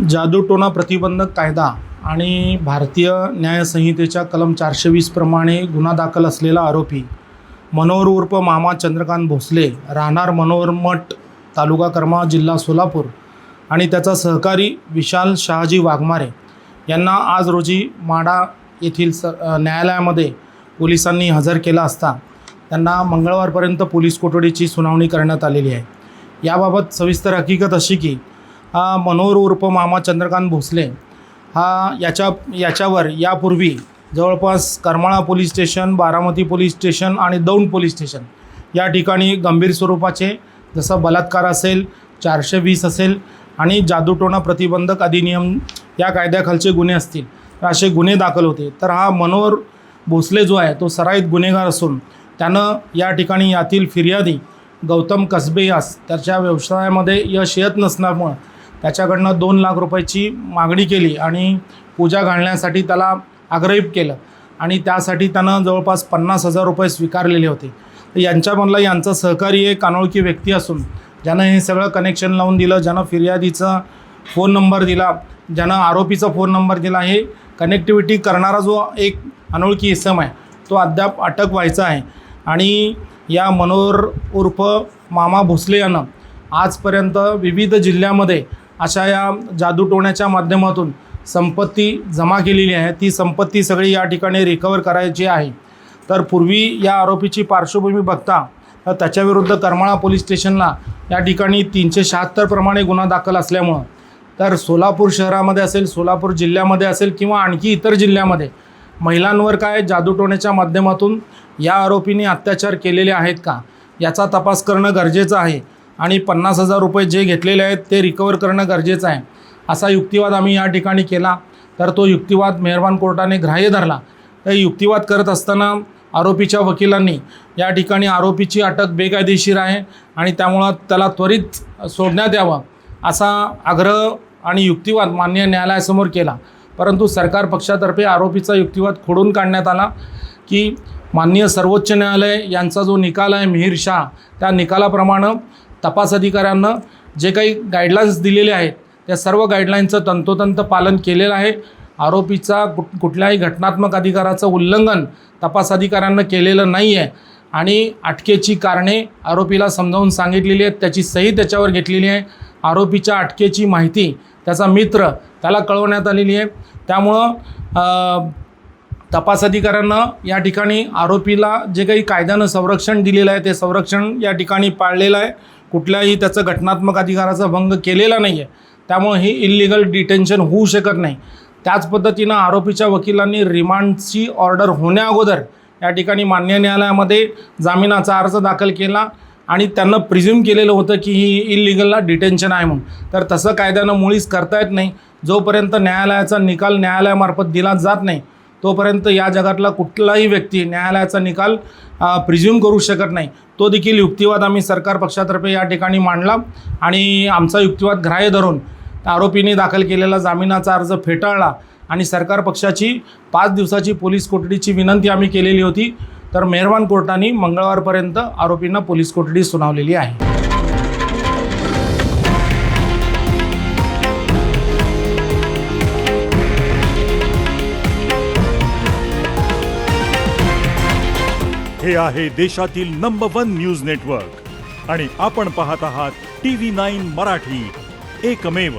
जादूटोणा प्रतिबंधक कायदा आणि भारतीय न्यायसंहितेच्या कलम 420 प्रमाणे गुन्हा दाखल असलेला आरोपी मनोहर उर्फ मामा चंद्रकांत भोसले, राहणार मनोहर मठ, तालुका करमाळा, जिल्हा सोलापूर आणि त्याचा सहकारी विशाल शहाजी वाघमारे यांना आज रोजी माढा येथील न्यायालयामध्ये पोलिसांनी हजर केला असता त्यांना मंगळवारपर्यंत पोलीस कोठडीची सुनावणी करण्यात आलेली आहे. याबाबत सविस्तर हकीकत अशी की मनोहर उर्फ मामा चंद्रकांत भोसले याच्यावर यापूर्वी जवळपास Karmala police station, Baramati police station आणि दौंड पोलीस स्टेशन या ठिकाणी गंभीर स्वरूपाचे जसं बलात्कार असेल, 420 असेल आणि जादूटोणा प्रतिबंधक अधिनियम या कायद्याखालचे गुन्हे असतील तर असे गुन्हे दाखल होते. तर हा मनोहर भोसले जो आहे तो सराईत गुन्हेगार असून त्यानं या ठिकाणी यातील फिर्यादी गौतम कसबे यास त्याच्या व्यवसायामध्ये यश येत नसल्यामुळं त्याच्याकडनं 2 लाख रुपयाची मागणी केली आणि पूजा घालण्यासाठी त्याला आग्रहित केलं आणि त्यासाठी त्यानं जवळपास 50,000 रुपये स्वीकारलेले होते. तर यांच्यामधला यांचा सहकारी एक अनोळखी व्यक्ती असून ज्यानं हे सगळं कनेक्शन लावून दिलं, ज्यानं फिर्यादीचा फोन नंबर दिला, ज्यानं आरोपीचा फोन नंबर दिला, हे कनेक्टिव्हिटी करणारा जो एक अनोळखी इसम आहे तो अद्याप अटक व्हायचा आहे. आणि या मनोहर उर्फ मामा भोसले यानं आजपर्यंत विविध जिल्ह्यामध्ये अशा या जादूटोण्याच्या माध्यमातून संपत्ती जमा केलेली आहे. ती संपत्ती सगळी या ठिकाणी रिकवर करायची आहे. तर पूर्वी या आरोपीची पार्श्वभूमी बघता तर त्याच्याविरुद्ध करमाळा पोलीस स्टेशनला या ठिकाणी 376 प्रमाणे गुन्हा दाखल असल्यामुळं तर सोलापूर शहरामध्ये असेल, सोलापूर जिल्ह्यामध्ये असेल किंवा आणखी इतर जिल्ह्यामध्ये महिलांवर काय जादूटोण्याच्या माध्यमातून या आरोपींनी अत्याचार केलेले आहेत का याचा तपास करणं गरजेचं आहे आणि 50,000 रुपये जे घेतलेले आहेत ते रिकवर करणं गरजेचं आहे असा युक्तिवाद आम्ही या ठिकाणी केला. तर तो युक्तिवाद मेहरबान कोर्टाने ग्राह्य धरला. तर युक्तिवाद करत असताना आरोपीच्या वकिलांनी या ठिकाणी आरोपीची अटक बेकायदेशीर आहे आणि त्यामुळं त्याला त्वरित सोडण्यात यावं असा आग्रह आणि युक्तिवाद माननीय न्यायालयासमोर केला. परंतु सरकार पक्षातर्फे आरोपीचा युक्तिवाद खोडून काढण्यात आला की माननीय सर्वोच्च न्यायालय यांचा जो निकाल आहे मिहिर शाह, त्या निकालाप्रमाणे तपास अधिकाऱ्यांना जे काही गाईडलाईन्स दिलेले आहेत त्या सर्व गाईडलाईन्सचं तंतोतंत पालन केलेलं आहे. आरोपीचा कुठल्याही घटनात्मक अधिकाराचं उल्लंघन तपास अधिकाऱ्यांना केलेलं नाही आहे आणि अटकेची कारणे आरोपीला समजावून सांगितलेली आहेत, त्याची सही त्याच्यावर घेतलेली आहे. आरोपीच्या अटकेची माहिती त्याचा मित्र त्याला कळवण्यात आलेली आहे. त्यामुळं तपास अधिकाऱ्यांना या ठिकाणी आरोपीला जे काही कायद्यानं संरक्षण दिलेलं आहे ते संरक्षण या ठिकाणी पाळलेलं आहे. कुठल्याही त्याचं घटनात्मक अधिकाराचा भंग केलेला नाही आहे. त्यामुळे ही इल्लिगल डिटेन्शन होऊ शकत नाही. त्याच पद्धतीनं आरोपीच्या वकिलांनी रिमांडची ऑर्डर होण्याअगोदर या ठिकाणी मान्य न्यायालयामध्ये जामिनाचा अर्ज दाखल केला आणि त्यांना प्रिझ्युम केलेलं होतं की ही इल्लिगलला डिटेन्शन आहे म्हणून. तर तसं कायद्यानं मुळीच करता येत नाही. जोपर्यंत न्यायालयाचा निकाल न्यायालयामार्फत दिला जात नाही तोपर्यंत या जगातला कुठलाही व्यक्ती न्यायालयाचा निकाल प्रिझ्युम करू शकत नाही. तो देखील युक्तिवाद आम्ही सरकार पक्षातर्फे या ठिकाणी मांडला आणि आमचा युक्तिवाद ग्राह्य धरून आरोपींनी दाखल केलेला जामिनाचा अर्ज फेटाळला आणि सरकार पक्षाची 5 दिवसाची पोलीस कोठडीची विनंती आम्ही केलेली होती. तर मेहरबान कोर्टाने मंगळवारपर्यंत आरोपींना पोलीस कोठडी सुनावलेली आहे. हे आहे देशातील नंबर 1 न्यूज नेटवर्क आणि आपण पाहत आहात TV9 मराठी, एकमेव.